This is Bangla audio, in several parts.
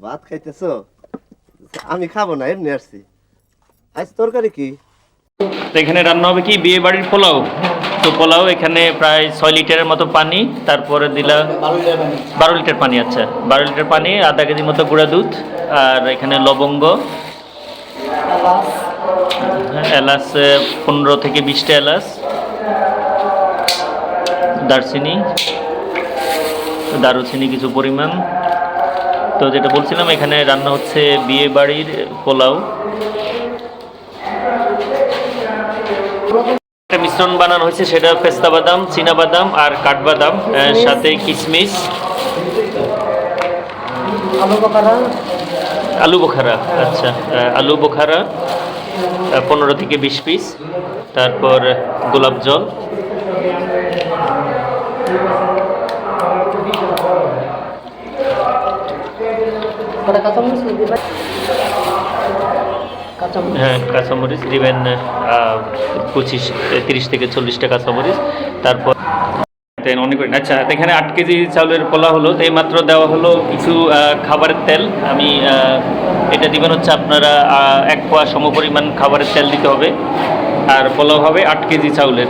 ভাত খাইতেছো? আমি খাবো না, এমনি আসছি। আজ তরকারি কি? এখানে রান্না হবে কি বিয়ে বাড়ির পোলাও। তো পোলাও এখানে প্রায় 6 লিটারের মতো পানি, তারপরে দিলা 12 লিটার পানি। আচ্ছা, 12 লিটার পানি, আধা কেজির মতো গুঁড়া দুধ, আর এখানে লবঙ্গ, এলাচ 15 থেকে 20টা এলাচ, দারচিনি, দারুচিনি কিছু পরিমাণ। তো যেটা বলছিলাম, এখানে রান্না হচ্ছে বিয়ে বাড়ির পোলাও। একটা মিশ্রণ বানানো হয়েছে, সেটা পেস্তা বাদাম, চীনা বাদাম আর কাঠবাদাম, সাথে কিশমিশ, আলু বোখারা। আচ্ছা, আলু বোখারা 15 থেকে 20 পিস, তারপর গোলাপ জল, হ্যাঁ কাঁচামরিচ দিবেন 30 থেকে 40টা কাঁচামরিচ। তারপর অনেক। আচ্ছা, এখানে 8 কেজি চাউলের পোলা হলো, তো এই মাত্র দেওয়া হলো কিছু খাবারের তেল। আমি এটা দিবেন হচ্ছে আপনারা 1 পোয়া সমপরিমাণ খাবারের তেল দিতে হবে, আর পোলাও হবে 8 কেজি চাউলের।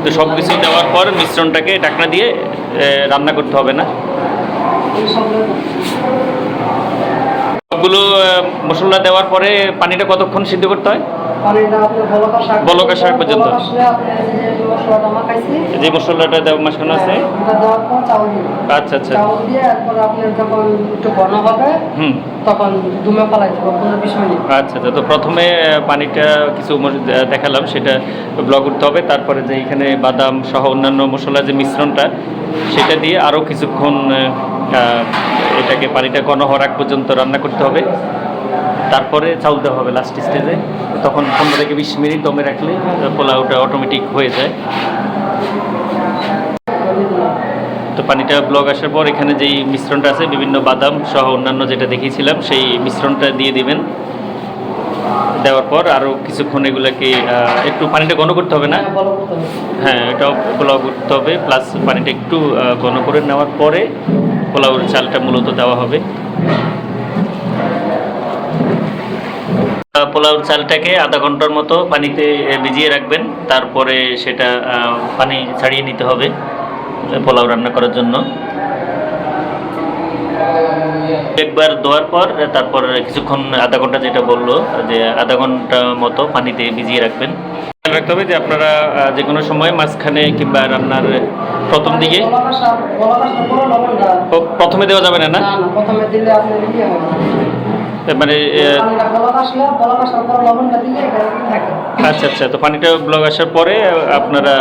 তো সব কিছু দেওয়ার পর মিশ্রণটাকে ঢাকনা দিয়ে রান্না করতে হবে না। সবগুলো মশলা দেওয়ার পরে পানিটা কতক্ষণ সিদ্ধ করতে হয়? বলক আসার পর্যন্ত। যে মশলাটা মাঝখানে আছে। আচ্ছা আচ্ছা। আচ্ছা আচ্ছা। তো প্রথমে পানিটা কিছু দেখালাম, সেটা ব্লক করতে হবে। তারপরে যে এখানে বাদাম সহ অন্যান্য মশলা যে মিশ্রণটা, সেটা দিয়ে আরও কিছুক্ষণ এটাকে পানিটা ঘন হওয়ার আগ পর্যন্ত রান্না করতে হবে। তারপরে চাউল দেওয়া হবে লাস্ট স্টেজে। তখন 15 থেকে 20 মিনিট দমে রাখলে পোলাওটা অটোমেটিক হয়ে যায়। তো পানিটা ব্লক আসার পর এখানে যেই মিশ্রণটা আছে, বিভিন্ন বাদাম সহ অন্যান্য যেটা দেখিয়েছিলাম, সেই মিশ্রণটা দিয়ে দিবেন। দেওয়ার পর আরও কিছুক্ষণ এগুলাকে একটু পানিটা ঘন করতে হবে না? হ্যাঁ, এটাও পোলাও করতে হবে। প্লাস পানিটা একটু ঘন করে নেওয়ার পরে পোলাওর চালটা মূলত দেওয়া হবে। পোলাওর চালটাকে আধা ঘন্টার মতো পানিতে ভিজিয়ে রাখবেন। তারপরে সেটা পানি ছাড়িয়ে নিতে হবে পোলাও রান্না করার জন্য। একবার ধোয়ার পর তারপর কিছুক্ষণ, আধা ঘন্টা যেটা বললো, যে আধা ঘন্টা মতো পানিতে ভিজিয়ে রাখবেন। খেয়াল রাখতে হবে যে আপনারা যে কোনো সময় মাঝখানে কিংবা রান্নার প্রথম দিকে প্রথমে দেওয়া যাবে না। না, মানে আচ্ছা আচ্ছা। তো পানিটা ব্লক আসার পরে আপনারা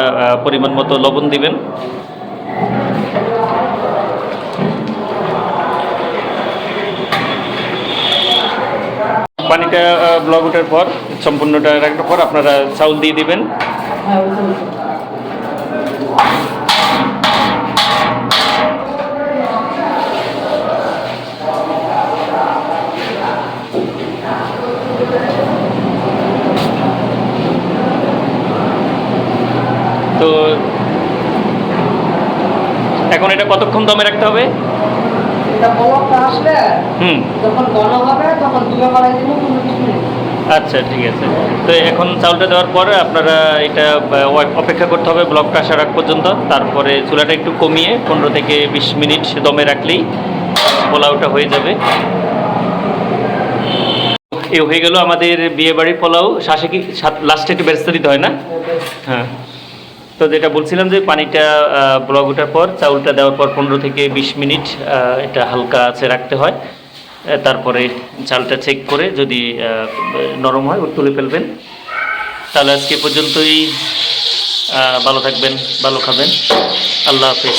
পরিমাণ মতো লবণ দিবেন। পানিটা ব্লক ওঠার পর, সম্পূর্ণটা রাখার পর আপনারা চাউল দিয়ে দিবেন। তো এখন এটা কতক্ষণ দমে রাখতে হবে? আচ্ছা, ঠিক আছে। তো এখন চাউলটা দেওয়ার পরে আপনারা এটা অপেক্ষা করতে হবে ব্লকটা আসার আগ পর্যন্ত। তারপরে চুলাটা একটু কমিয়ে 15 থেকে 20 মিনিট দমে রাখলেই পোলাওটা হয়ে যাবে। এ হয়ে গেল আমাদের বিয়ে বাড়ির পোলাও। শ্বাসে কি লাস্টে একটু বেরেস্তা দিতে হয় না? হ্যাঁ। তো যেটা বলছিলাম যে পানিটা ব্লক ওঠার পর চাউলটা দেওয়ার পর 15 থেকে 20 মিনিট এটা হালকা আছে রাখতে হয়। তারপরে চালটা চেক করে যদি নরম হয় তুলে ফেলবেন। তাহলে আজকে পর্যন্তই। ভালো থাকবেন, ভালো খাবেন। আল্লাহ হাফেজ।